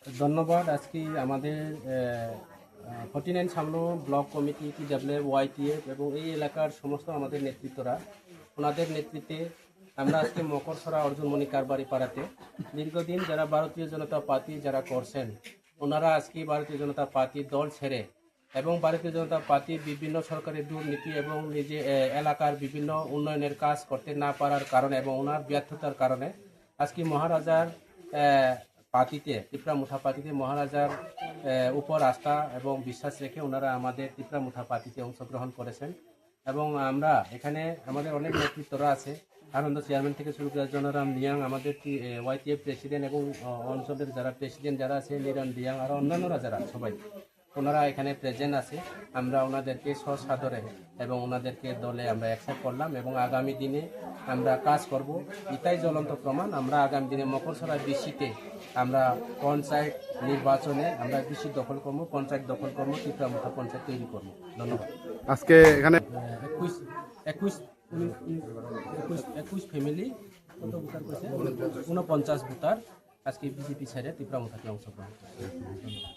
ধন্যবাদ। আজকে আমাদের 49 সামনো ব্লক কমিটি TWF YTF এবং এই এলাকার সমস্ত আমাদের নেতৃত্বরা ওনাদের নেতৃত্বে আমরা আজকে মকরসরা অর্জুনমণি কারবারি পাড়াতে দীর্ঘদিন যারা ভারতীয় জনতা পার্টি যারা করছেন ওনারা আজকে ভারতীয় জনতা পার্টির দল ছেড়ে এবং ভারতীয় জনতা পার্টির বিভিন্ন সরকারের দুর্নীতি এবং নিজে এলাকার বিভিন্ন উন্নয়নের কাজ করতে না পারার কারণে এবং ওনার ব্যর্থতার কারণে আজকে মহারাজার পার্টিতে ত্রিপুরা মুঠা পার্টিতে মহারাজার উপর আস্থা এবং বিশ্বাস রেখে ওনারা আমাদের ত্রিপুরা মুঠা পার্টিতে অংশগ্রহণ করেছেন এবং আমরা এখানে আমাদের অনেক নেতৃত্বরা আছে আনন্দ চেয়ারম্যান থেকে শুরু করে জনরাম দিয়াং আমাদের YTF প্রেসিডেন্ট এবং অঞ্চলের যারা প্রেসিডেন্ট যারা আছে নিরন দিয়াং আর অন্যান্যরা যারা সবাই ওনারা এখানে প্রেজেন্ট আছে। আমরা ওনাদেরকে সসাদরে এবং ওনাদেরকে দলে আমরা অ্যাকসেপ্ট করলাম এবং আগামী দিনে আমরা কাজ করব। এটাই জ্বলন্ত প্রমাণ। আমরা আগামী দিনে মকরসরা বিসিতে আমরা পঞ্চায়েত নির্বাচনে আমরা বিসি দখল করবো, পঞ্চায়েত দখল করবো, ত্রিপুরা মুঠা পঞ্চায়েত তৈরি করবো। ধন্যবাদ। আজকে এখানে 21 ফ্যামিলি কত ভোটার করেছে 49 ভোটার আজকে বিজেপি ছেড়ে ত্রিপুরা মুঠাতে অংশগ্রহণ করছে। ধন্যবাদ।